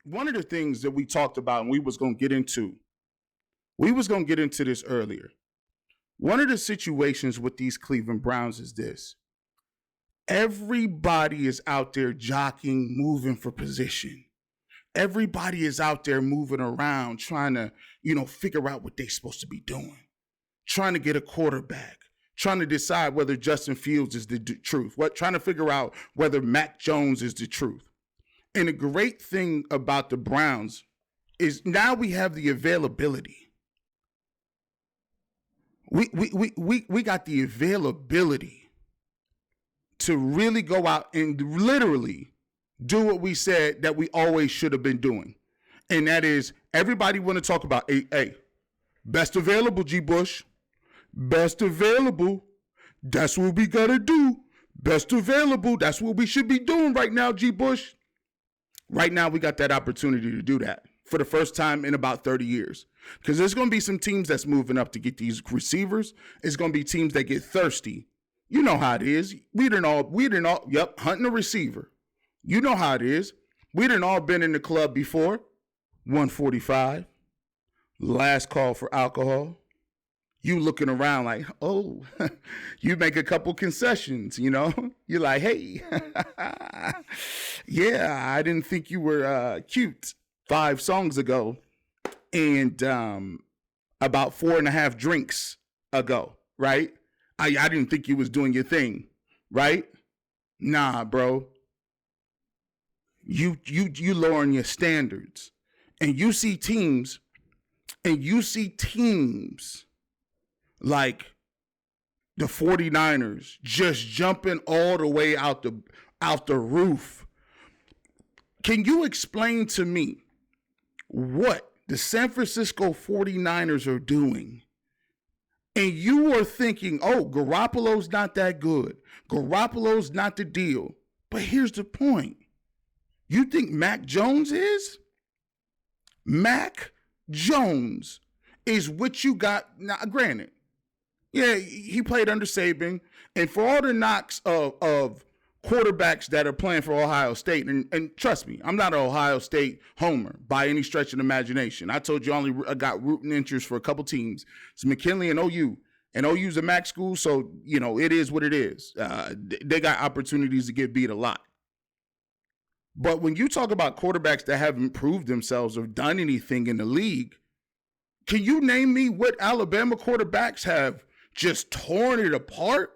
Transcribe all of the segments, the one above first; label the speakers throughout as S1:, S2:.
S1: One of the things that we talked about and we was going to get into this earlier. One of the situations with these Cleveland Browns is this. Everybody is out there jockeying, moving for position. Everybody is out there moving around trying to, figure out what they're supposed to be doing. Trying to get a quarterback. Trying to decide whether Justin Fields is the truth. Trying to figure out whether Mac Jones is the truth. And the great thing about the Browns is now we have the availability. We got the availability to really go out and literally do what we said that we always should have been doing. And that is everybody want to talk about, hey, best available, GBUSH. Best available. That's what we got to do. Best available. That's what we should be doing right now, GBUSH. Right now, we got that opportunity to do that for the first time in about 30 years. Because there's going to be some teams that's moving up to get these receivers. It's going to be teams that get thirsty. You know how it is. We didn't all, hunting a receiver. You know how it is. We didn't all been in the club before. 145. Last call for alcohol. You looking around like, oh, you make a couple concessions, You're like, hey, yeah, I didn't think you were cute 5 songs ago and about 4.5 drinks ago, right? I didn't think you was doing your thing, right? Nah, bro. You lowering your standards. And you see teams like the 49ers just jumping all the way out the roof. Can you explain to me what the San Francisco 49ers are doing? And you are thinking, oh, Garoppolo's not that good. Garoppolo's not the deal. But here's the point. You think Mac Jones is? Mac Jones is what you got. Now, granted, yeah, he played under Saban. And for all the knocks of quarterbacks that are playing for Ohio State, and trust me, I'm not an Ohio State homer by any stretch of the imagination. I told you I only got rooting interest for a couple teams. It's McKinley and OU. And OU's a MAC school, so, it is what it is. They got opportunities to get beat a lot. But when you talk about quarterbacks that haven't proved themselves or done anything in the league, can you name me what Alabama quarterbacks have just torn it apart?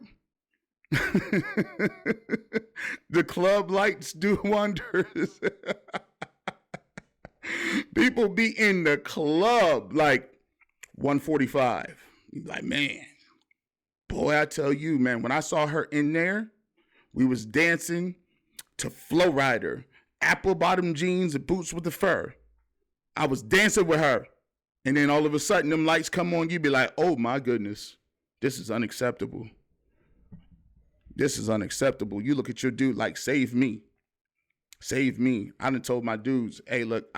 S1: The club lights do wonders. People be in the club like 145. You're like, man, boy, I tell you, man, when I saw her in there, we was dancing to Flow Rider, apple bottom jeans and boots with the fur. I was dancing with her. And then all of a sudden, them lights come on, you be like, oh my goodness, this is unacceptable. This is unacceptable. You look at your dude like, save me. Save me. I done told my dudes, hey, look,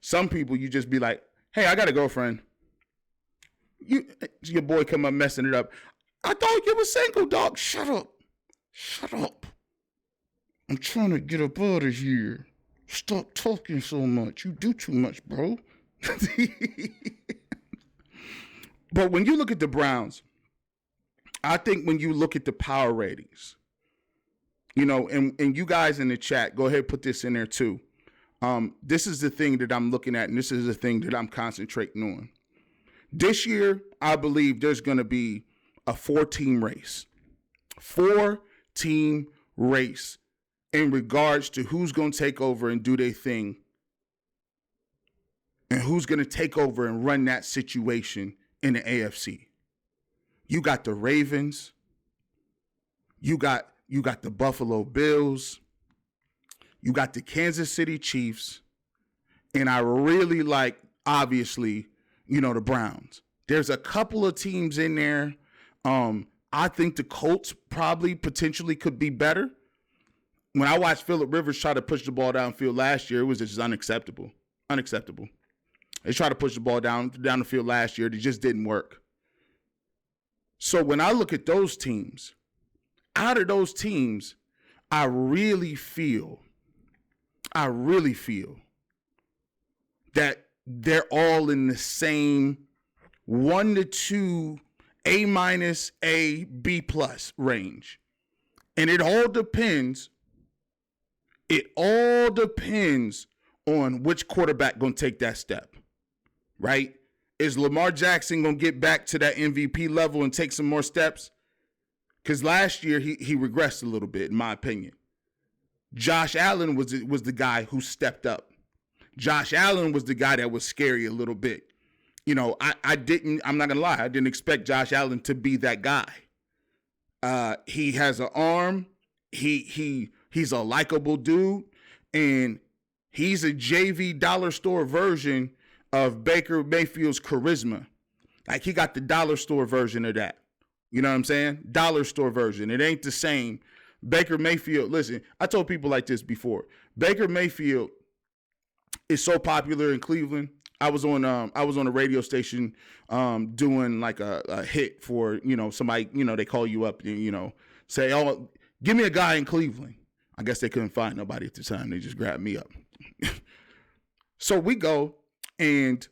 S1: some people you just be like, hey, I got a girlfriend. Your boy come up messing it up. I thought you were single, dog. Shut up. Shut up. I'm trying to get up out of here. Stop talking so much. You do too much, bro. But when you look at the Browns, I think when you look at the power ratings, and you guys in the chat, go ahead and put this in there too. This is the thing that I'm looking at, and this is the thing that I'm concentrating on. This year, I believe there's going to be a 4-team race. 4-team race in regards to who's going to take over and do their thing and who's going to take over and run that situation in the AFC. You got the Ravens. You got the Buffalo Bills. You got the Kansas City Chiefs. And I really like, obviously, the Browns. There's a couple of teams in there. I think the Colts potentially could be better. When I watched Phillip Rivers try to push the ball downfield last year, it was just unacceptable. Unacceptable. They tried to push the ball down the field last year. It just didn't work. So when I look at those teams, out of those teams, I really feel that they're all in the same 1 to 2 A-, A, B+ range. And it all depends on which quarterback going to take that step, right? Is Lamar Jackson going to get back to that MVP level and take some more steps? Because last year he regressed a little bit, in my opinion. Josh Allen was the guy who stepped up. Josh Allen was the guy that was scary a little bit. I'm not going to lie, I didn't expect Josh Allen to be that guy. He has an arm. He's a likable dude, and he's a JV dollar store version of Baker Mayfield's charisma. Like, he got the dollar store version of that. You know what I'm saying? Dollar store version. It ain't the same. Baker Mayfield, listen, I told people like this before. Baker Mayfield is so popular in Cleveland. I was on a radio station doing like a hit for, somebody, they call you up and, say, oh, give me a guy in Cleveland. I guess they couldn't find nobody at the time. They just grabbed me up. So we go, and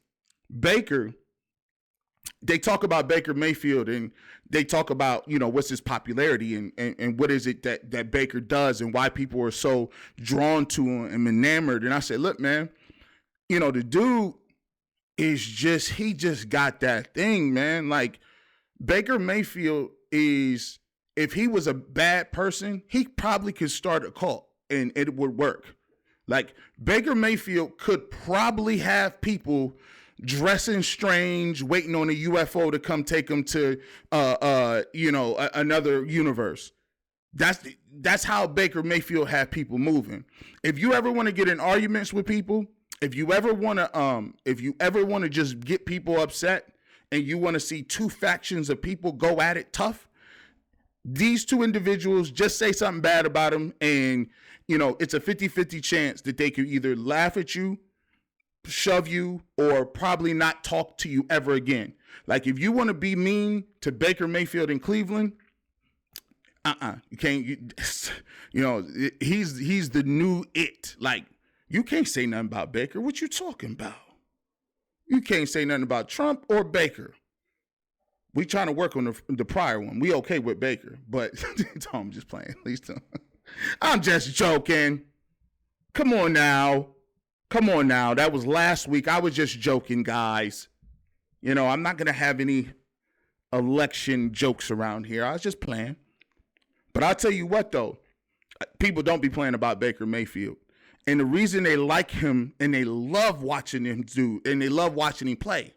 S1: Baker, they talk about Baker Mayfield, and they talk about, what's his popularity and what is it that Baker does and why people are so drawn to him and enamored. And I said, look, man, the dude is he just got that thing, man. Like, Baker Mayfield is, if he was a bad person, he probably could start a cult and it would work. Like, Baker Mayfield could probably have people dressing strange, waiting on a UFO to come take him to, another universe. That's how Baker Mayfield had people moving. If you ever want to get in arguments with people, if you ever want to just get people upset, and you want to see two factions of people go at it tough, these two individuals, just say something bad about them, and it's a 50-50 chance that they could either laugh at you, shove you, or probably not talk to you ever again. Like, if you want to be mean to Baker Mayfield in Cleveland, you can't. He's the new it. Like, you can't say nothing about Baker. What you talking about? You can't say nothing about Trump or Baker. We trying to work on the prior one. We okay with Baker, but I'm just playing. At least I'm just joking. Come on now. That was last week. I was just joking, guys. I'm not going to have any election jokes around here. I was just playing. But I'll tell you what, though. People don't be playing about Baker Mayfield. And the reason they like him and they love watching him do, and they love watching him play,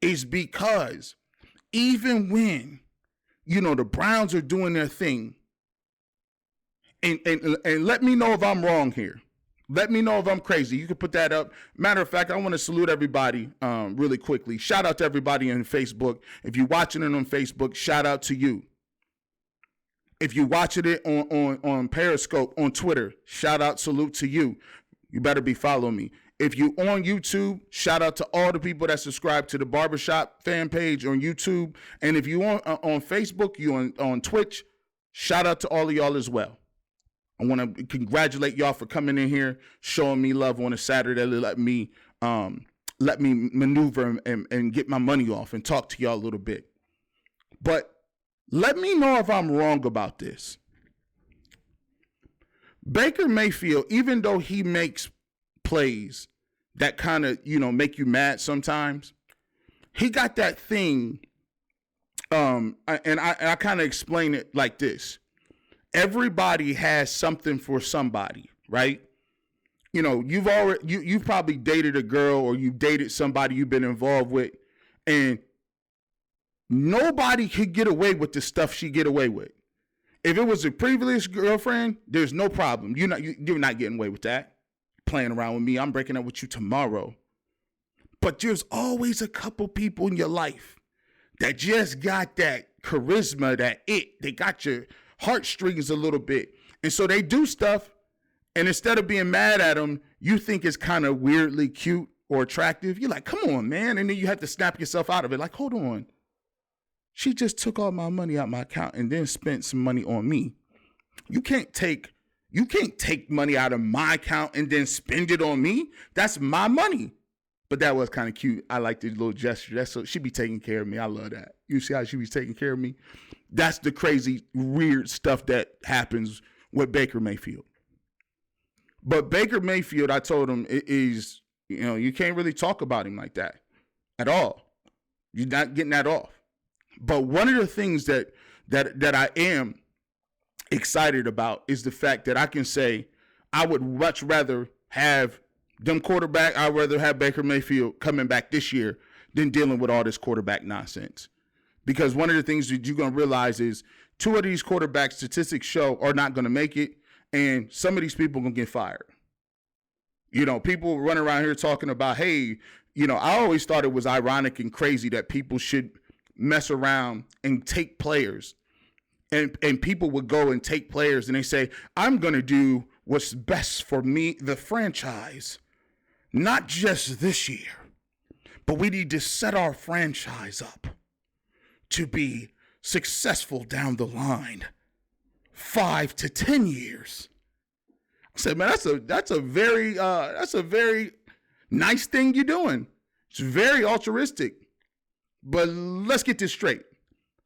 S1: is because even when, the Browns are doing their thing, and let me know if I'm wrong here. Let me know if I'm crazy. You can put that up. Matter of fact, I want to salute everybody really quickly. Shout out to everybody on Facebook. If you're watching it on Facebook, shout out to you. If you're watching it on Periscope, on Twitter, shout out, salute to you. You better be following me. If you on YouTube, shout out to all the people that subscribe to the Barbershop fan page on YouTube. And if you on Facebook, you on Twitch, shout out to all of y'all as well. I want to congratulate y'all for coming in here, showing me love on a Saturday. Let me maneuver and get my money off and talk to y'all a little bit. But let me know if I'm wrong about this. Baker Mayfield, even though he makes plays that kind of, make you mad sometimes, he got that thing. And I kind of explain it like this. Everybody has something for somebody, right? You've probably dated a girl, or you dated somebody you've been involved with, and nobody could get away with the stuff she get away with. If it was a previous girlfriend, there's no problem. You're not getting away with that. Playing around with me, I'm breaking up with you tomorrow. But there's always a couple people in your life that just got that charisma, that it. They got your heartstrings a little bit. And so they do stuff, and instead of being mad at them, you think it's kind of weirdly cute. or attractive, you're like, come on, man. And then you have to snap yourself out of it. Like, hold on. She just took all my money out my account and then spent some money on me. You can't take money out of my account and then spend it on me. That's my money. But that was kind of cute. I like the little gesture. That's so she be taking care of me. I love that. You see how she be taking care of me? That's the crazy, weird stuff that happens with Baker Mayfield. But Baker Mayfield, I told him, is, you can't really talk about him like that at all. You're not getting that off. But one of the things that I am excited about is the fact that I can say I would much rather have them quarterback. I'd rather have Baker Mayfield coming back this year than dealing with all this quarterback nonsense. Because one of the things that you're going to realize is 2 of these quarterback statistics show are not going to make it, and some of these people are going to get fired. People run around here talking about, hey, I always thought it was ironic and crazy that people should mess around and take players. And people would go and take players and they say, I'm going to do what's best for me, the franchise, not just this year, but we need to set our franchise up to be successful down the line, 5 to 10 years. I said, man, that's a very nice thing you're doing. It's very altruistic. But let's get this straight.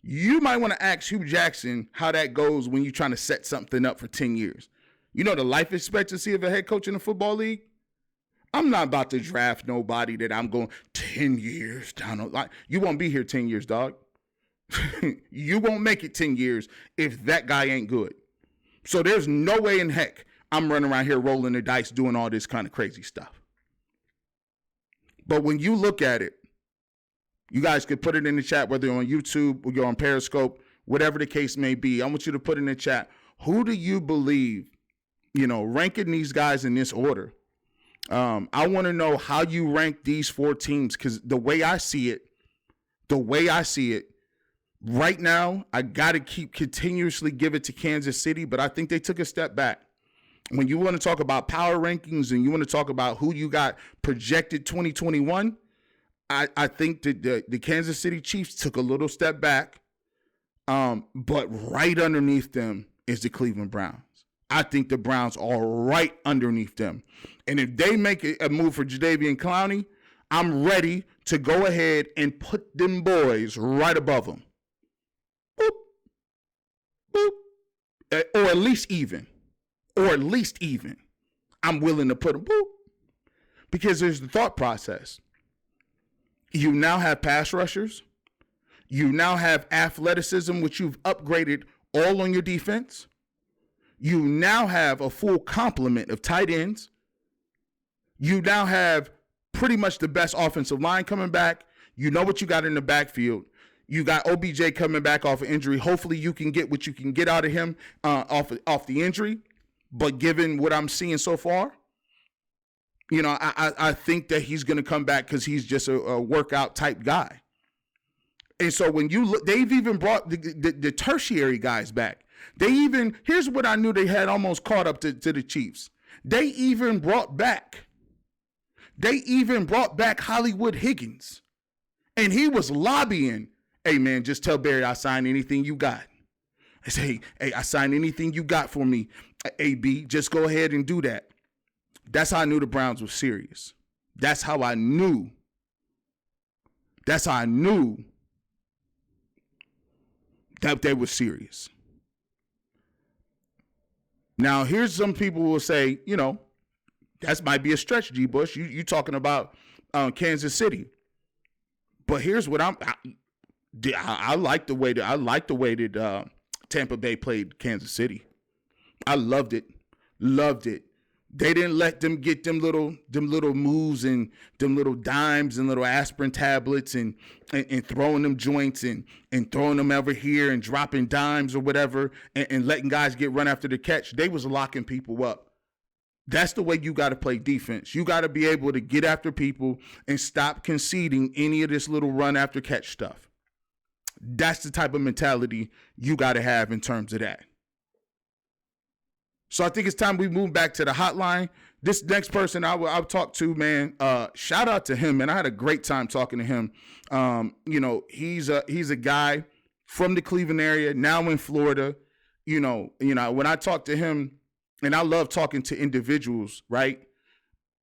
S1: You might want to ask Hugh Jackson how that goes when you're trying to set something up for 10 years. You know the life expectancy of a head coach in the football league? I'm not about to draft nobody that I'm going 10 years down the line. You won't be here 10 years, dog. You won't make it 10 years if that guy ain't good. So there's no way in heck I'm running around here rolling the dice doing all this kind of crazy stuff. But when you look at it, you guys could put it in the chat, whether you're on YouTube or you're on Periscope, whatever the case may be. I want you to put in the chat, who do you believe, ranking these guys in this order? I want to know how you rank these 4 teams, because the way I see it, right now, I got to continuously give it to Kansas City, but I think they took a step back. When you want to talk about power rankings and you want to talk about who you got projected 2021, I think that the Kansas City Chiefs took a little step back, but right underneath them is the Cleveland Browns. I think the Browns are right underneath them. And if they make a move for Jadeveon Clowney, I'm ready to go ahead and put them boys right above them. Boop, boop. Or at least even. I'm willing to put them, boop. Because there's the thought process. You now have pass rushers. You now have athleticism, which you've upgraded all on your defense. You now have a full complement of tight ends. You now have pretty much the best offensive line coming back. You know what you got in the backfield. You got OBJ coming back off of injury. Hopefully you can get what you can get out of him off the injury. But given what I'm seeing so far, I think that he's going to come back because he's just a workout type guy. And so when you look, they've even brought the tertiary guys back. Here's what I knew they had almost caught up to the Chiefs. They even brought back Hollywood Higgins. And he was lobbying, hey, man, just tell Barry I sign anything you got. I say, hey, I sign anything you got for me, AB. Just go ahead and do that. That's how I knew the Browns were serious. That's how I knew that they were serious. Now, here's some people who will say, that might be a stretch, G. Bush. You talking about Kansas City. But here's what I like the way that Tampa Bay played Kansas City. I loved it. They didn't let them get them little moves and them little dimes and little aspirin tablets and throwing them joints and throwing them over here and dropping dimes or whatever and letting guys get run after the catch. They was locking people up. That's the way you got to play defense. You got to be able to get after people and stop conceding any of this little run after catch stuff. That's the type of mentality you got to have in terms of that. So I think it's time we move back to the hotline. This next person I'll talk to, man. Shout out to him, man. I had a great time talking to him. He's a guy from the Cleveland area, now in Florida. When I talk to him, and I love talking to individuals, right?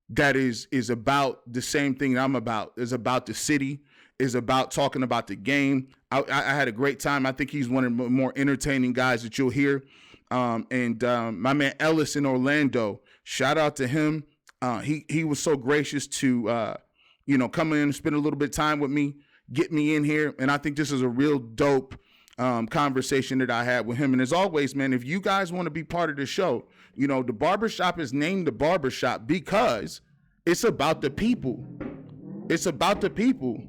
S1: That is about the same thing I'm about. Is about the city. Is about talking about the game. I had a great time. I think he's one of the more entertaining guys that you'll hear. My man Ellis in Orlando, shout out to him. He was so gracious to come in and spend a little bit of time with me, get me in here, and I think this is a real dope conversation that I had with him. And as always, man, if you guys want to be part of the show, the barbershop is named the barbershop because it's about the people. It's about the people.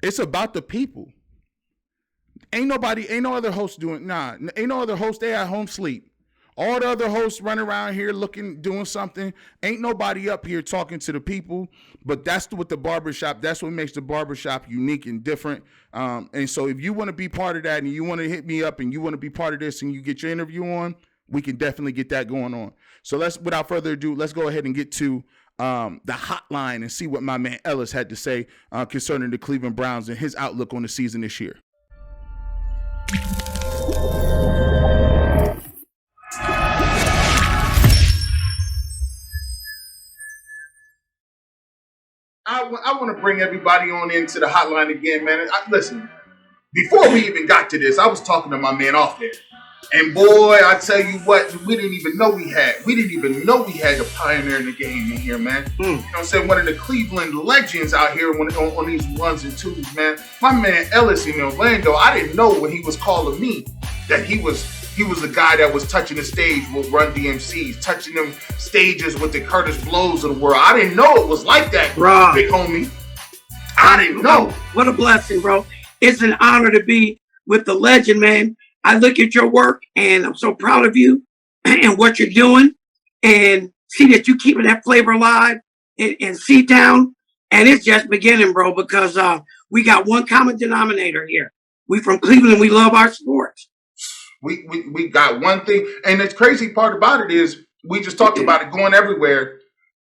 S1: It's about the people. Ain't no other host doing, ain't no other host, they at home sleep. All the other hosts running around here doing something. Ain't nobody up here talking to the people, but that's what the barbershop, that's what makes the barbershop unique and different. And so if you want to be part of that and you want to hit me up and you want to be part of this and you get your interview on, we can definitely get that going on. So without further ado, let's go ahead and get to the hotline and see what my man Ellis had to say concerning the Cleveland Browns and his outlook on the season this year. I want to bring everybody on into the hotline again, man. Listen, before we even got to this, I was talking to my man off there. And boy, I tell you what, we didn't even know we had a pioneer in the game in here, man. You know what I'm saying? One of the Cleveland legends out here on these ones and twos, man. My man Ellis in Orlando, I didn't know when he was calling me that he was the guy that was touching the stage with Run DMCs, touching them stages with the Curtis Blows of the world. I didn't know it was like that, bro. Big homie. I didn't know.
S2: What a blessing, bro. It's an honor to be with the legend, man. I look at your work and I'm so proud of you and what you're doing and see that you keeping that flavor alive in C-Town. And it's just beginning, bro, because we got one common denominator here. We from Cleveland. We love our sports.
S1: We got one thing. And the crazy part about it is we just talked about it going everywhere.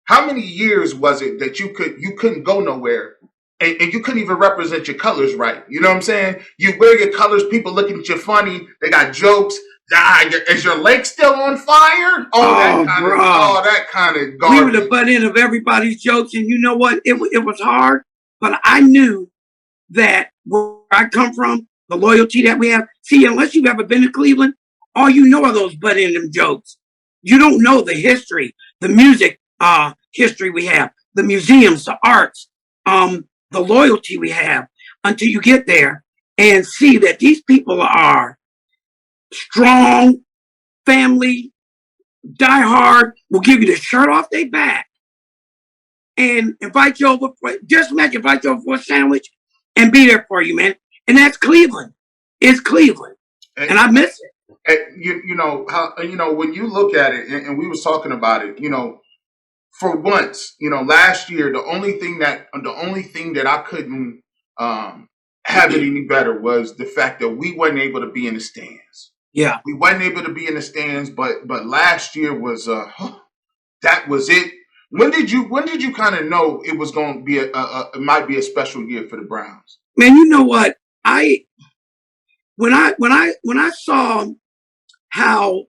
S1: How many years was it that you couldn't go nowhere? And you couldn't even represent your colors right. You know what I'm saying? You wear your colors, people looking at you funny. They got jokes. Is your leg still on fire? That kind of garbage.
S2: We were the butt end of everybody's jokes. And you know what? It was hard. But I knew that where I come from, the loyalty that we have. See, unless you've ever been to Cleveland, all you know are those butt end of jokes. You don't know the history, the music history we have, the museums, the arts, the loyalty we have until you get there and see that these people are strong, family, die hard, will give you the shirt off their back and invite you over for a sandwich and be there for you, man. And that's Cleveland. It's Cleveland. And I miss it.
S1: When you look at it, and we was talking about it, for once, last year, the only thing that I couldn't have it any better was the fact that we wasn't able to be in the stands.
S2: Yeah,
S1: we wasn't able to be in the stands, but last year was that was it. When did you kind of know it was going to be it might be a special year for the Browns?
S2: Man, you know what? When I saw how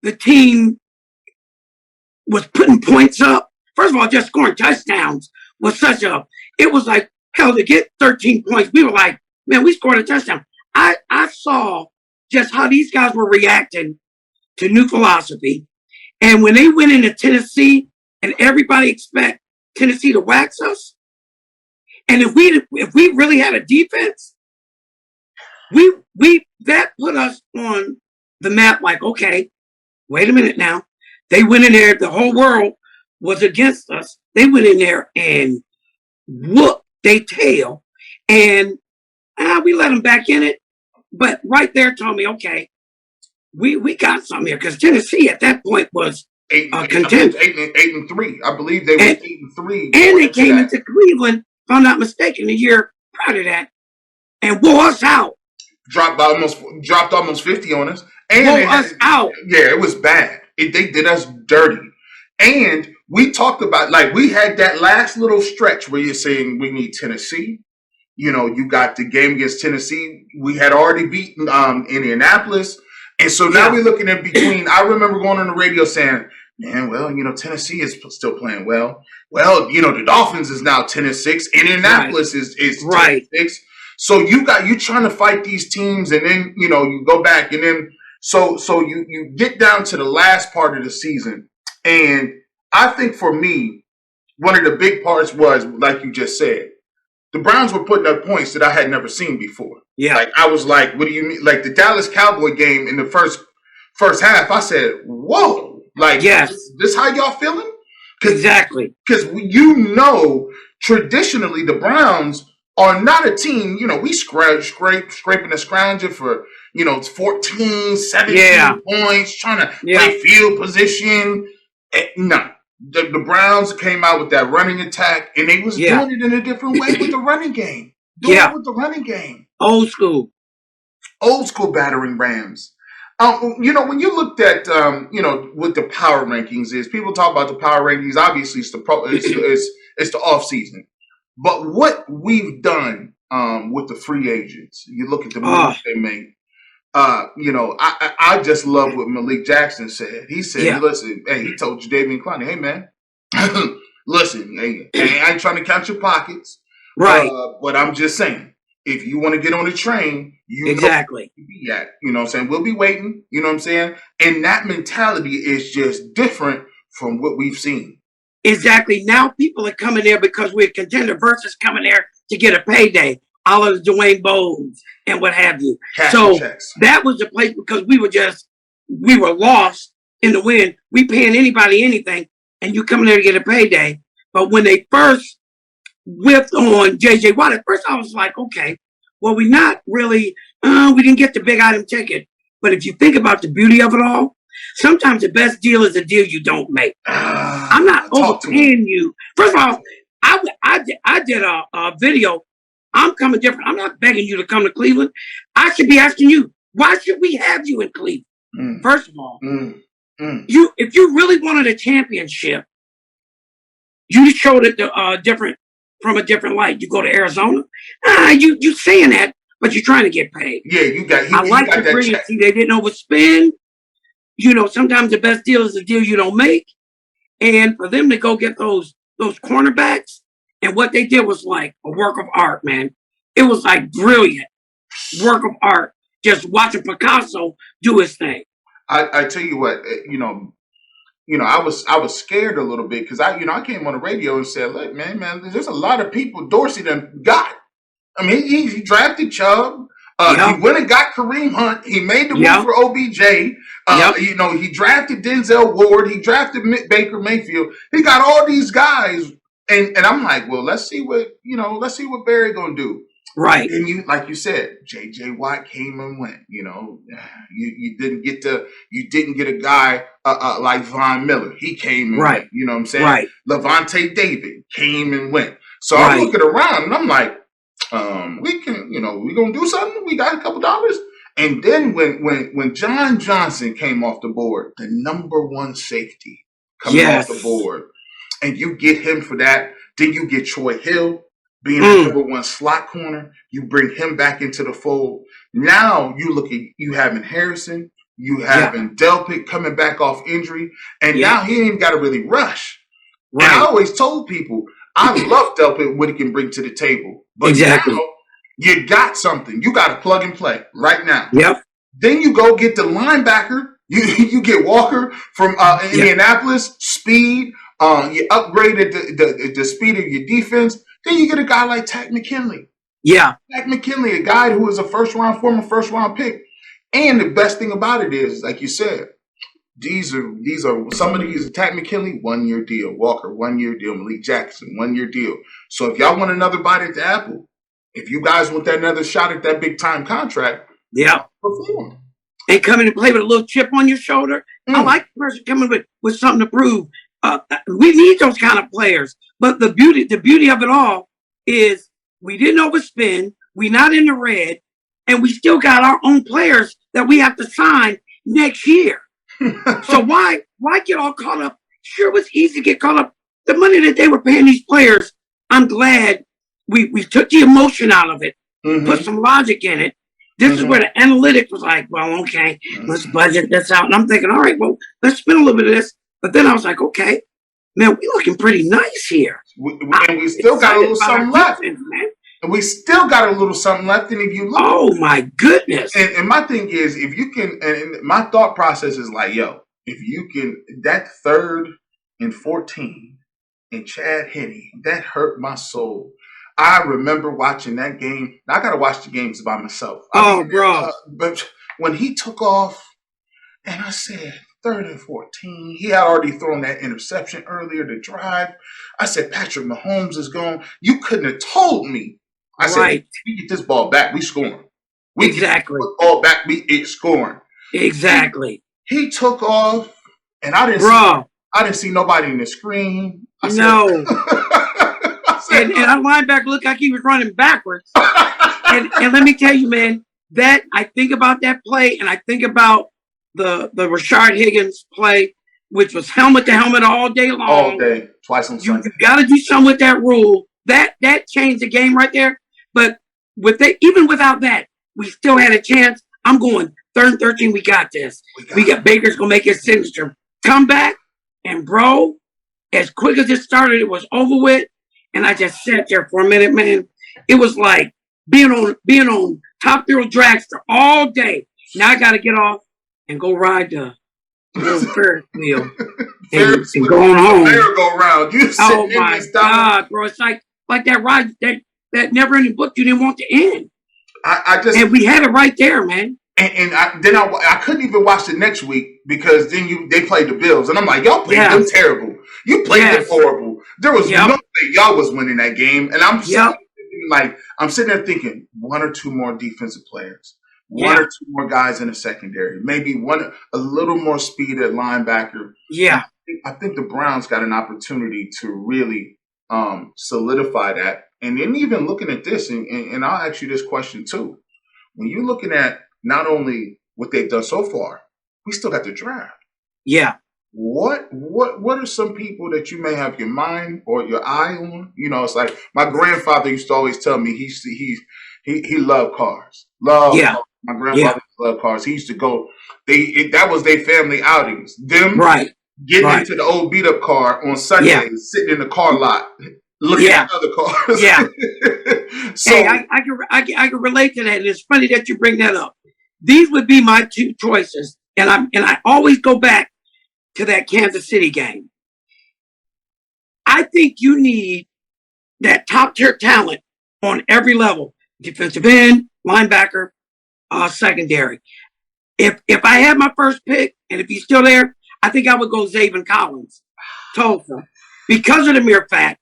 S2: the team was putting points up. First of all, just scoring touchdowns was it was like, hell, to get 13 points. We were like, man, we scored a touchdown. I saw just how these guys were reacting to new philosophy. And when they went into Tennessee and everybody expect Tennessee to wax us. And if we really had a defense, that put us on the map like, okay, wait a minute now. They went in there, the whole world was against us. They went in there and whooped their tail. And we let them back in it. But right there told me, okay, we got something here. Because Tennessee at that point was contender.
S1: 8-3. I believe they were 8-3.
S2: And they came into Cleveland, if I'm not mistaken, the year prior to that, and wore us out.
S1: Dropped almost 50 on us. And
S2: wore us out.
S1: Yeah, it was bad. They did us dirty. And we talked about, like, we had that last little stretch where you're saying we need Tennessee. You know, you got the game against Tennessee. We had already beaten Indianapolis. And so now we're looking in between. I remember going on the radio saying, man, well, you know, Tennessee is still playing well. Well, you know, the Dolphins is now 10-6. Indianapolis is 10-6. So you trying to fight these teams, and then, you know, you go back, and then so you get down to the last part of the season. And I think for me, one of the big parts was, like you just said, the Browns were putting up points that I had never seen before. Yeah. Like, I was like, what do you mean? Like, the Dallas Cowboy game in the first half, I said, whoa. Like, this how y'all feeling?
S2: Exactly.
S1: Because you know, traditionally, the Browns are not a team, you know, we scraping the scrounger for, you know, 14, 17 points, trying to play field position. No. The Browns came out with that running attack, and they was doing it in a different way with the running game. With the running game.
S2: Old school
S1: battering Rams. You know, when you looked at, you know, what the power rankings is, people talk about the power rankings. Obviously, it's the off season. But what we've done with the free agents, you look at the moves they made. You know, I just love what Malik Jackson said. He said, listen, hey, he told Jadeveon Clowney, hey, man, listen, hey, I ain't trying to count your pockets.
S2: Right.
S1: But I'm just saying, if you want to get on the train, you know where you be at. You know what I'm saying? We'll be waiting. You know what I'm saying? And that mentality is just different from what we've seen.
S2: Exactly. Now people are coming there because we're contender versus coming there to get a payday. All of the Dwayne Bones and what have you. So that was the place, because we were lost in the wind. We paying anybody anything, and you come there to get a payday. But when they first whipped on J.J. Watt, at first I was like, okay, well, we not really, we didn't get the big item ticket. But if you think about the beauty of it all, sometimes the best deal is a deal you don't make. I'm not overpaying you. First of all, I did a video. I'm coming different. I'm not begging you to come to Cleveland. I should be asking you, why should we have you in Cleveland? First of all, if you really wanted a championship, you showed it from a different light. You go to Arizona. You saying that, but you're trying to get paid.
S1: Yeah, you got.
S2: I like the brilliancy. They didn't overspend. You know, sometimes the best deal is the deal you don't make. And for them to go get those cornerbacks, and what they did was like a work of art, man. It was like brilliant work of art. Just watching Picasso do his thing.
S1: I tell you what, you know, I was scared a little bit because I came on the radio and said, look, man, there's a lot of people Dorsey done got. I mean, he drafted Chubb. He went and got Kareem Hunt. He made the move for OBJ. You know, he drafted Denzel Ward. He drafted Baker Mayfield. He got all these guys. And I'm like, well, let's see what Barry gonna do.
S2: Right.
S1: And like you said, J.J. Watt came and went. You know, you didn't get a guy like Von Miller. He came and went. You know what I'm saying?
S2: Right.
S1: Levante David came and went. So I'm looking around and I'm like, we gonna do something. We got a couple dollars. And then when John Johnson came off the board, the number one safety coming off the board. And you get him for that. Then you get Troy Hill being the number one slot corner. You bring him back into the fold. Now you having Harrison, you having Delpit coming back off injury, and now he ain't got to really rush. Right. And I always told people, I love Delpit, what he can bring to the table. But now you got something. You got to plug and play right now.
S2: Yep.
S1: Then you go get the linebacker. You get Walker from Indianapolis, speed. You upgraded the speed of your defense. Then you get a guy like Takk McKinley.
S2: Yeah.
S1: Takk McKinley, a guy who was a former first round pick. And the best thing about it is, like you said, these are some of these. Takk McKinley, 1 year deal. Walker, 1 year deal. Malik Jackson, 1 year deal. So if y'all want another bite at the apple, if you guys want that another shot at that big time contract, perform.
S2: And coming to play with a little chip on your shoulder. I like the person coming with something to prove. We need those kind of players. But the beauty of it all is we didn't overspend. We're not in the red, and we still got our own players that we have to sign next year. So why why get all caught up? Sure, it was easy to get caught up. The money that they were paying these players, I'm glad we took the emotion out of it, put some logic in it. This is where the analytics was like, well, okay, let's budget this out. And I'm thinking, all right, well, let's spend a little bit of this. But then I was like, okay, man, we're looking pretty nice here.
S1: And we still got a little something left. Man. And we still got a little something left. And if you look,
S2: oh my goodness.
S1: And my thing is, if you can, and my thought process is like, yo, if you can, that 3rd and 14 and Chad Henne, that hurt my soul. I remember watching that game. Now, I got to watch the games by myself.
S2: Bro.
S1: But when he took off, and I said, 3rd and 14, he had already thrown that interception earlier to drive. I said, Patrick Mahomes is gone. You couldn't have told me. I said, we get this ball back, we scoring. We get this ball back, we scoring.
S2: Exactly.
S1: He took off, and I didn't see nobody in the screen.
S2: No. And our linebacker looked like he was running backwards. and let me tell you, man, that I think about that play, and I think about the Rashard Higgins play, which was helmet to helmet all day long.
S1: All day, twice on Sunday.
S2: You got to do something with that rule. That changed the game right there. But even without that, we still had a chance. I'm going 3rd and 13. We got this. We got Baker's gonna make his signature come back, and bro, as quick as it started, it was over with. And I just sat there for a minute, man. It was like being on Top Thrill Dragster all day. Now I got to get off and go ride the Ferris wheel and go on home.
S1: Merry-go-round.
S2: Oh my God, bro! It's like that ride that never-ending book you didn't want to end. And we had it right there, man.
S1: And I couldn't even watch the next week because then they played the Bills, and I'm like, y'all played them terrible. You played them horrible. There was no way y'all was winning that game, and I'm sitting there thinking 1 or 2 more defensive players, 1 or 2 more guys in the secondary, maybe a little more speed at linebacker.
S2: Yeah,
S1: I think the Browns got an opportunity to really solidify that. And then even looking at this, and I'll ask you this question too: when you're looking at not only what they've done so far, we still got the draft.
S2: Yeah.
S1: What are some people that you may have your mind or your eye on? You know, it's like my grandfather used to always tell me he loved cars. Cars. My grandfather loved cars. He used to go. That was their family outings. Them getting into the old beat up car on Sundays, sitting in the car lot, looking at other cars.
S2: Yeah. So hey, I can relate to that, and it's funny that you bring that up. These would be my 2 choices, and I always go back to that Kansas City game. I think you need that top tier talent on every level: defensive end, linebacker, secondary. If I had my first pick, and if he's still there, I think I would go Zaven Collins, Tulsa, because of the mere fact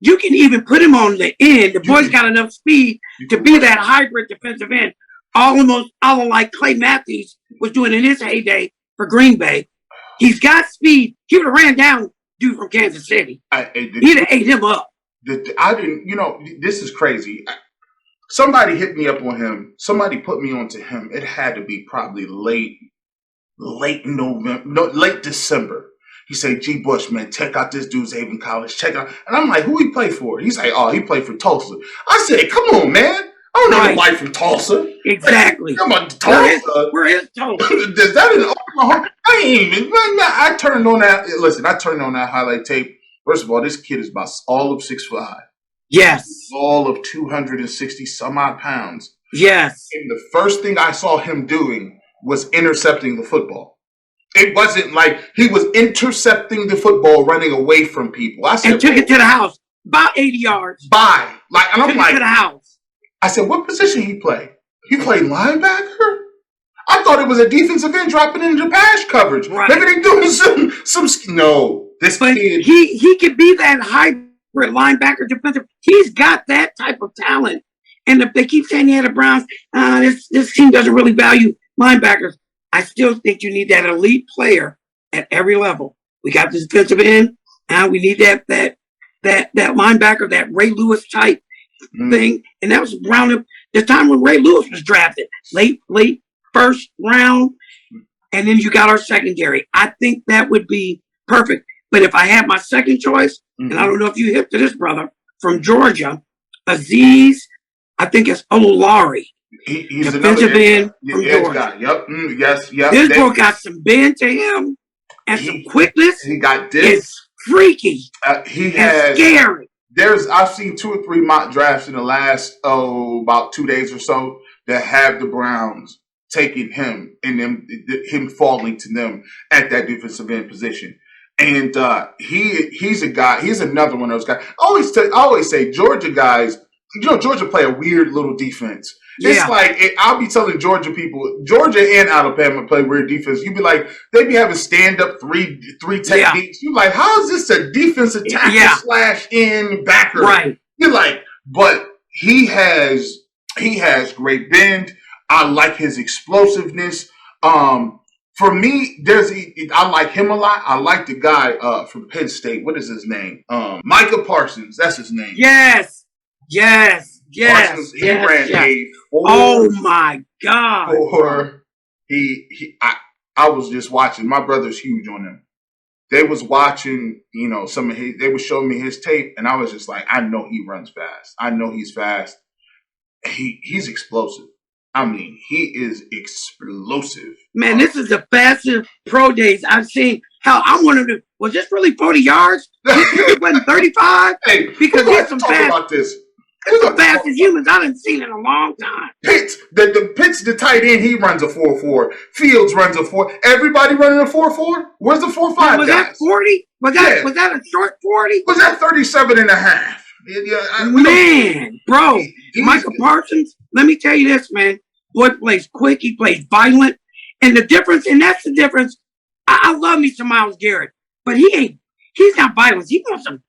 S2: you can even put him on the end. The boy's got enough speed to be that hybrid defensive end, almost like Clay Matthews was doing in his heyday for Green Bay. He's got speed. He would have ran down dude from Kansas City. He'd have ate him up.
S1: I didn't, this is crazy. Somebody hit me up on him. Somebody put me onto him. It had to be probably late November, late December. He said, GBUSH, man, check out this dude's Zaven College. Check out. And I'm like, who he play for? He's like, oh, he played for Tulsa. I said, come on, man. I don't know nobody from Tulsa.
S2: Exactly.
S1: Come on, Tulsa.
S2: Where is Tulsa?
S1: Is that in Oklahoma? I ain't even. I turned on that. Listen, I turned on that highlight tape. First of all, this kid is about all of 6'5".
S2: Yes.
S1: All of 260 some odd pounds.
S2: Yes.
S1: And the first thing I saw him doing was intercepting the football. It wasn't like he was intercepting the football, running away from people. I said,
S2: and took it to the house, about 80 yards.
S1: And I'm
S2: took
S1: like,
S2: it to the house.
S1: I said, what position he play? He played linebacker? I thought it was a defensive end dropping into pass coverage.
S2: Right.
S1: Maybe they doing some. No, this kid.
S2: He could be that hybrid linebacker defensive. He's got that type of talent. And if they keep saying the Browns, this team doesn't really value linebackers. I still think you need that elite player at every level. We got this defensive end, and we need that linebacker, that Ray Lewis type thing. And that was around the time when Ray Lewis was drafted, late first round. and then you got our secondary. I think that would be perfect. But if I had my second choice, and I don't know if you hip to this brother from Georgia, Aziz, I think it's Olari.
S1: He's
S2: defensive end from Georgia.
S1: Guy. Yep. Yes. Yep.
S2: This boy got some bend to him and some quickness.
S1: He got this.
S2: It's freaky.
S1: He has
S2: scary.
S1: I've seen 2 or 3 mock drafts in the last about 2 days or so that have the Browns taking him and him falling to them at that defensive end position. And he's a guy. He's another one of those guys. I always say Georgia guys. Georgia play a weird little defense. Yeah. It's like I'll be telling Georgia people, Georgia and Alabama play weird defense. You be like, they be having stand up three techniques. Yeah. You like, how is this a defensive tackle / in backer? Right. You're like, but he has great bend. I like his explosiveness. For me, I like him a lot. I like the guy from Penn State. What is his name? Micah Parsons. That's his name. Yes. Parsons, he ran a 4.
S2: Oh my God.
S1: 4. I was just watching. My brother's huge on him. They was watching, they were showing me his tape, and I was just like, I know he runs fast. I know he's fast. He's explosive. I mean, he is explosive.
S2: Man, this is the fastest pro days I've seen. Hell, I'm wondering, was this really 40 yards? It wasn't 35?
S1: Hey,
S2: because
S1: there's some fast about this.
S2: It's the fastest humans I done seen in a long time.
S1: Pitts, the tight end, he runs a 4.4. Fields runs a 4. Everybody running a 4.4? Where's the 4.5
S2: was
S1: guys?
S2: That 40? Was that a short 40?
S1: Was that 37 and a half? Yeah,
S2: man, bro. Micah Parsons, let me tell you this, man. Boy plays quick. He plays violent. And that's the difference. I love me some Myles Garrett, but he's not violent. He wants some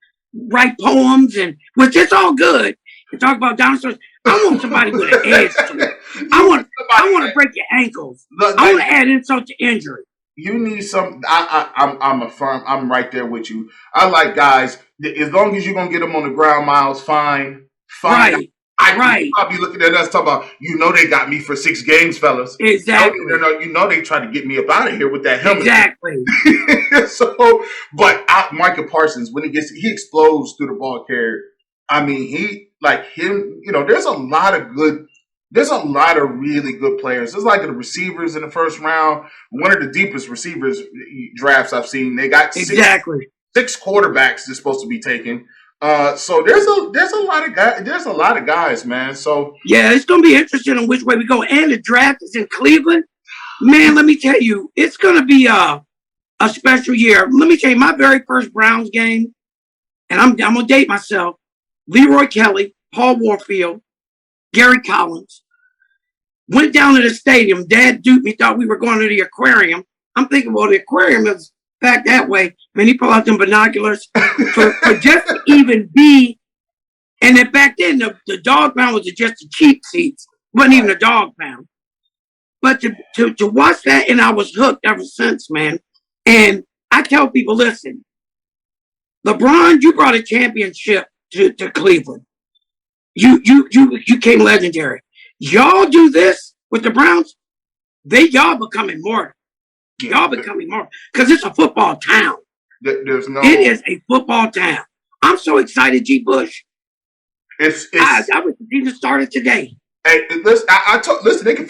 S2: write poems, which is all good. And talk about dinosaurs. I want somebody with an edge to it. I want to break your ankles. I want to add insult to injury.
S1: You need some. I'm right there with you. I like guys. As long as you're gonna get them on the ground, Miles, fine.
S2: Right.
S1: I'll be looking at us talking about, they got me for 6 games, fellas.
S2: Exactly.
S1: They tried to get me up out of here with that helmet.
S2: Exactly.
S1: But Micah Parsons, when he explodes through the ball carrier. I mean, there's a lot of really good players. There's like the receivers in the first round. One of the deepest receivers drafts I've seen. They got 6 quarterbacks they're supposed to be taking. So there's a lot of guys. There's a lot of guys, man. So
S2: yeah, it's gonna be interesting on which way we go. And the draft is in Cleveland. Man, let me tell you, it's gonna be a special year. Let me tell you, my very first Browns game, and I'm gonna date myself. Leroy Kelly, Paul Warfield, Gary Collins went down to the stadium. Dad duped me, thought we were going to the aquarium. I'm thinking, well, the aquarium is back that way. Man, he pulled out them binoculars for just to even be. And then back then, the dog pound was just the cheap seats. It wasn't even a dog pound. But to watch that, and I was hooked ever since, man. And I tell people, listen, LeBron, you brought a championship to Cleveland. You came legendary. Y'all do this with the Browns, y'all become immortal. Y'all becoming more because it's a football town. It is a football town. I'm so excited, GBUSH. I wish the season started today.
S1: Hey, listen, they can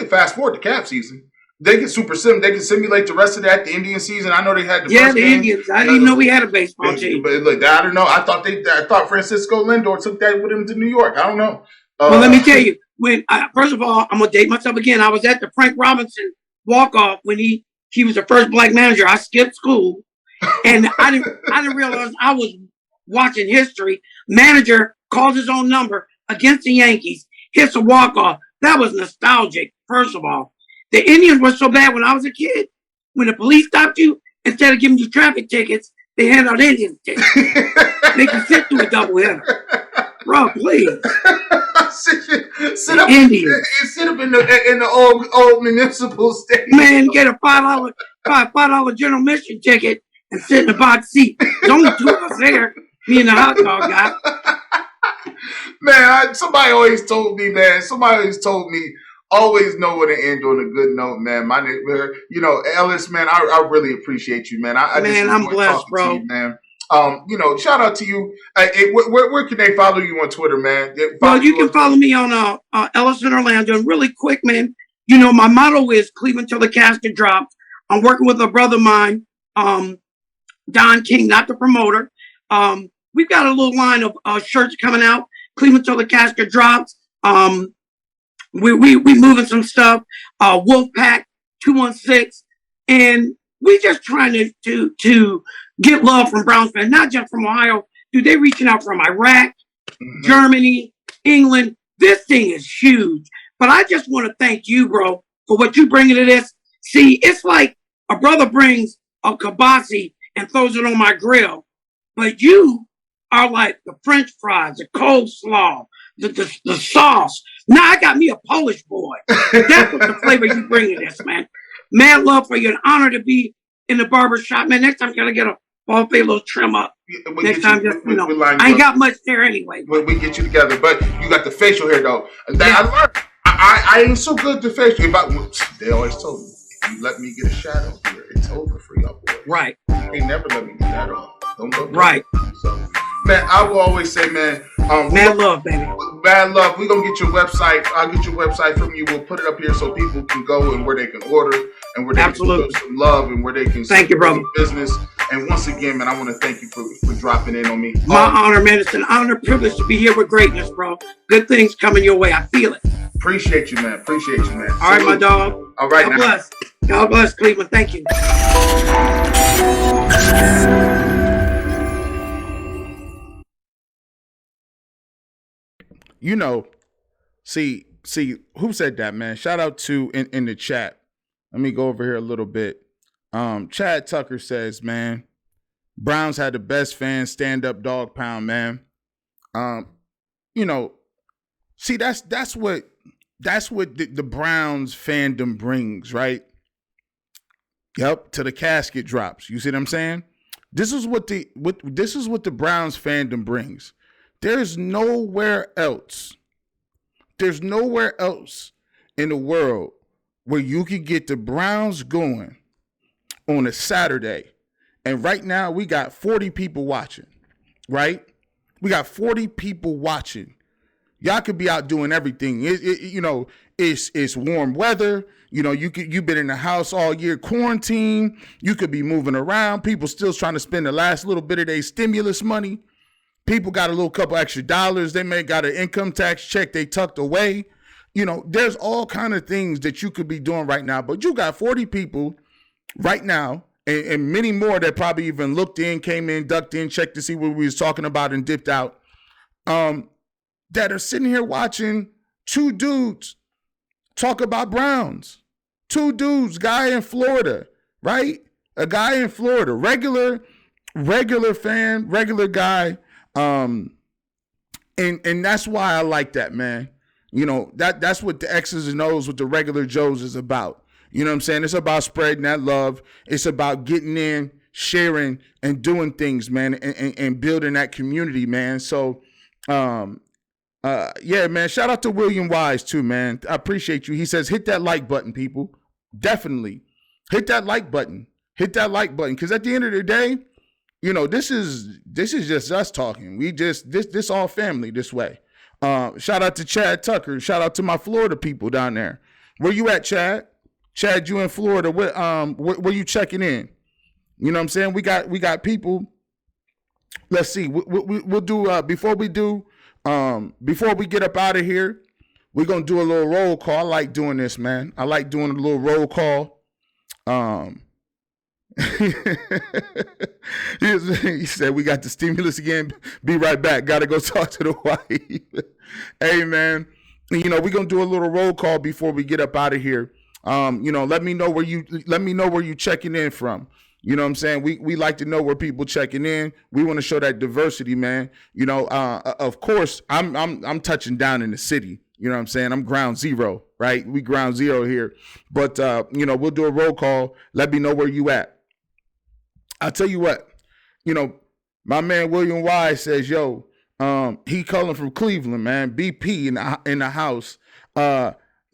S1: fast forward the cap season. They can They can simulate the rest of that. The Indian season. I know they had the first game.
S2: Indians. I didn't even know we had a baseball team.
S1: But look, I don't know. I thought Francisco Lindor took that with him to New York. I don't know.
S2: Well, let me tell you. First of all, I'm gonna date myself again. I was at the Frank Robinson walk-off when he was the first black manager. I skipped school, and I didn't realize I was watching history. Manager calls his own number against the Yankees, hits a walk-off. That was nostalgic. First of all. The Indians were so bad when I was a kid. When the police stopped you, instead of giving you traffic tickets, they hand out Indian tickets. They can sit through a doubleheader. Bro, please.
S1: sit up in the old municipal stadium.
S2: Man, get a $5 general admission ticket and sit in the box seat. Don't do us there. Me and the hot dog guy.
S1: Man, somebody always told me,
S3: always know where to end on a good note, man. My name, Ellis, man, I really appreciate you, man. I just
S2: I'm
S3: enjoyed
S2: blessed,
S3: talking
S2: bro.
S3: to you, man. Shout out to you. Hey, where can they follow you on Twitter, man?
S2: Well, you can follow me on Ellis in Orlando. And really quick, man, my motto is Cleveland till the casket drops. I'm working with a brother of mine, Don King, not the promoter. We've got a little line of shirts coming out. Cleveland till the casket drops. We moving some stuff. Wolfpack 216, and we just trying to get love from Browns fans, not just from Ohio. Dude, they reaching out from Iraq, Germany, England. This thing is huge. But I just want to thank you, bro, for what you bringing to this. See, it's like a brother brings a kibasi and throws it on my grill, but you are like the French fries, the coleslaw, the sauce. Now I got me a Polish boy. That's what the flavor you bring to this, man. Mad love for you. An honor to be in the barber shop, man. Next time I'm gonna get a ball fade little trim up. Next time, I ain't got much there anyway.
S3: We get you together, but you got the facial hair though. I ain't so good to facial. They always told me, if you let me get a shadow here, it's over for y'all boys.
S2: Right.
S3: They never let me get that off. Don't look
S2: right.
S3: So, man, I will always say, man,
S2: mad love, baby.
S3: Mad love. We're gonna get your website. I'll get your website from you. We'll put it up here so people can go and where they can order and where they can show some love and where they can
S2: thank you, brother.
S3: Business. And once again, man, I want to thank you for dropping in on me.
S2: My honor, man. It's an honor, privilege to be here with greatness, bro. Good things coming your way. I feel it.
S3: Appreciate you, man. Appreciate you, man.
S2: All right, my dog.
S3: All right,
S2: God bless. God bless, Cleveland. Thank you.
S1: See, who said that, man? Shout out to in the chat. Let me go over here a little bit. Chad Tucker says, man, Browns had the best fan stand-up dog pound, man. See, that's what the Browns fandom brings, right? Yep, to the casket drops. You see what I'm saying? This is what the Browns fandom brings. There's nowhere else in the world where you can get the Browns going on a Saturday. And right now we got 40 people watching, right? We got 40 people watching. Y'all could be out doing everything. It's warm weather. You've been in the house all year, quarantine. You could be moving around. People still trying to spend the last little bit of their stimulus money. People got a little couple extra dollars. They may got an income tax check they tucked away. There's all kind of things that you could be doing right now. But you got 40 people right now, and many more that probably even looked in, came in, ducked in, checked to see what we was talking about and dipped out, that are sitting here watching two dudes talk about Browns. Two dudes, guy in Florida, right? A guy in Florida, regular fan, regular guy. And that's why I like that, man. That's what the X's and O's with the regular Joes is about. You know what I'm saying? It's about spreading that love. It's about getting in, sharing, and doing things, man, and building that community, man. So, yeah, man, shout out to William Wise too, man. I appreciate you. He says, hit that like button, people. Definitely hit that like button. Hit that like button. Because at the end of the day, this is just us talking. We just this all family this way. Shout out to Chad Tucker. Shout out to my Florida people down there. Where you at, Chad? Chad, you in Florida? Where you checking in? You know what I'm saying? We got people. Let's see. We'll do before we get up out of here. We're gonna do a little roll call. I like doing this, man. I like doing a little roll call. He said, we got the stimulus again. Be right back. Got to go talk to the wife. Hey, man, we're going to do a little roll call before we get up out of here. Let me know where you checking in from. You know what I'm saying? We like to know where people checking in. We want to show that diversity, man. Of course, I'm touching down in the city. You know what I'm saying? I'm ground zero, right? We ground zero here. But, we'll do a roll call. Let me know where you at. I'll tell you what, my man William Wise says, he calling from Cleveland, man. BP in the house.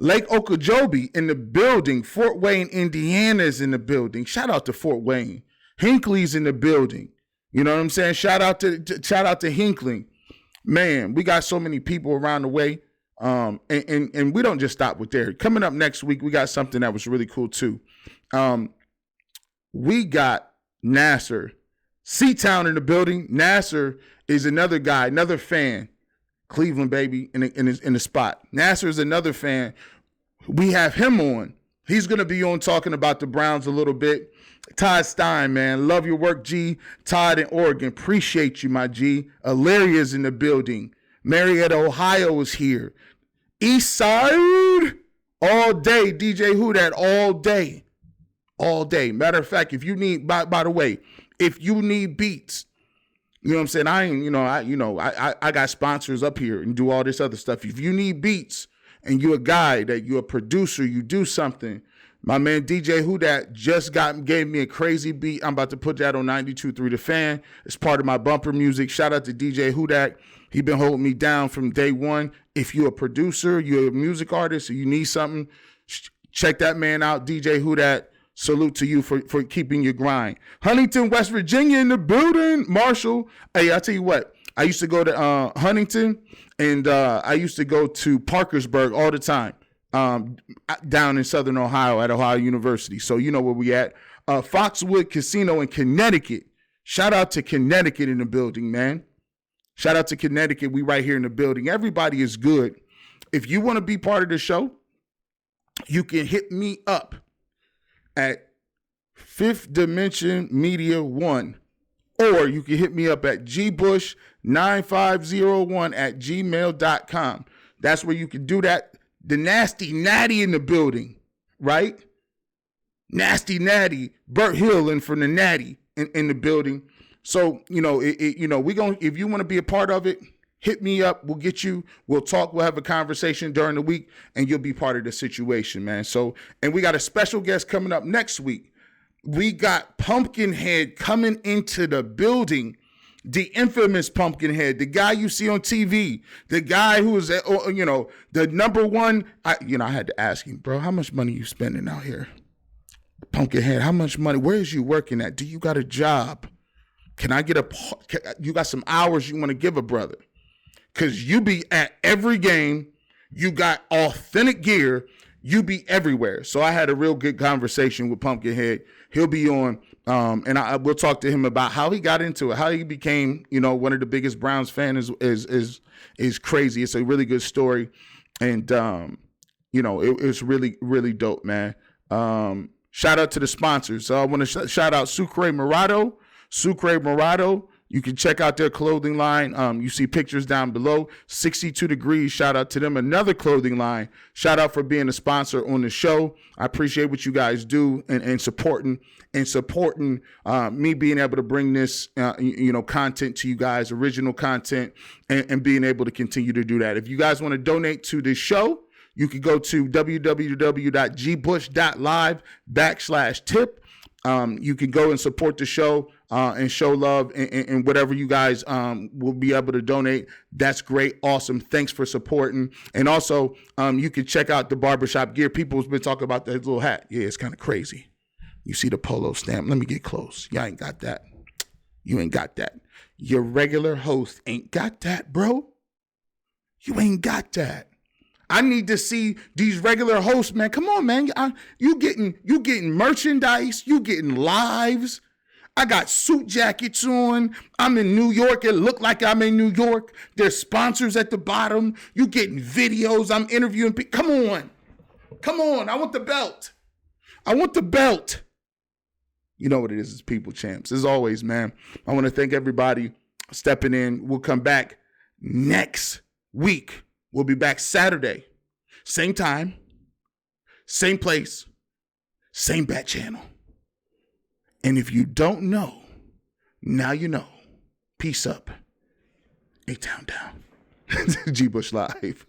S1: Lake Okeechobee in the building. Fort Wayne, Indiana's in the building. Shout out to Fort Wayne. Hinckley's in the building. You know what I'm saying? Shout out to Hinckley. Man, we got so many people around the way. And we don't just stop with there. Coming up next week, we got something that was really cool too. We got Nasser Seatown in the building. Nasser is another guy, another fan. Cleveland, baby, in the spot. Nasser is another fan. We have him on. He's going to be on talking about the Browns a little bit. Todd Stein, man. Love your work, G. Todd in Oregon. Appreciate you, my G. Alaria's in the building. Marietta, Ohio is here. East Side, all day. DJ Who Dat, all day. All day. Matter of fact, if you need, by the way, if you need beats, you know what I'm saying? I got sponsors up here and do all this other stuff. If you need beats and you're a guy, that you're a producer, you do something, my man DJ Who Dat just gave me a crazy beat. I'm about to put that on 92.3 The Fan. It's part of my bumper music. Shout out to DJ Who Dat. He been holding me down from day one. If you're a producer, you're a music artist, or you need something, check that man out, DJ Who Dat. Salute to you for keeping your grind. Huntington, West Virginia in the building. Marshall. Hey, I'll tell you what. I used to go to Huntington, and I used to go to Parkersburg all the time, down in Southern Ohio at Ohio University. So you know where we at. Foxwood Casino in Connecticut. Shout out to Connecticut in the building, man. Shout out to Connecticut. We right here in the building. Everybody is good. If you want to be part of the show, you can hit me up at Fifth Dimension Media 1, or you can hit me up at gbush9501@gmail.com. That's where you can do that. The Nasty Natty in the building, right? Nasty Natty, Burt Hill and from the Natty in the building. So, we gonna, if you want to be a part of it, hit me up. We'll get you. We'll talk. We'll have a conversation during the week, and you'll be part of the situation, man. So, and we got a special guest coming up next week. We got Pumpkinhead coming into the building. The infamous Pumpkinhead, the guy you see on TV, the guy who is, the number one. I had to ask him, bro, how much money you spending out here? Pumpkinhead, how much money? Where is you working at? Do you got a job? Can I get you got some hours you want to give a brother? Because you be at every game. You got authentic gear. You be everywhere. So I had a real good conversation with Pumpkinhead. He'll be on, and we'll talk to him about how he got into it, how he became, one of the biggest Browns fans is crazy. It's a really good story. And, it's really, really dope, man. Shout out to the sponsors. So I want to shout out Sucre Morado. Sucre Morado. You can check out their clothing line. You see pictures down below. 62 Degrees. Shout out to them. Another clothing line. Shout out for being a sponsor on the show. I appreciate what you guys do and supporting me being able to bring this content to you guys, original content, and being able to continue to do that. If you guys want to donate to this show, you can go to www.gbush.live/tip. You can go and support the show and show love and whatever you guys will be able to donate. That's great. Awesome. Thanks for supporting. And also, you can check out the barbershop gear. People's been talking about that little hat. Yeah, it's kind of crazy. You see the polo stamp. Let me get close. Y'all ain't got that. You ain't got that. Your regular host ain't got that, bro. You ain't got that. I need to see these regular hosts, man. Come on, man. You getting merchandise. You getting lives. I got suit jackets on. I'm in New York. It look like I'm in New York. There's sponsors at the bottom. You getting videos. I'm interviewing people. Come on. Come on. I want the belt. I want the belt. You know what it is. It's People Champs. As always, man, I want to thank everybody stepping in. We'll come back next week. We'll be back Saturday. Same time, same place, same bat channel. And if you don't know, now you know. Peace up. A-Town down. GBUSH Live.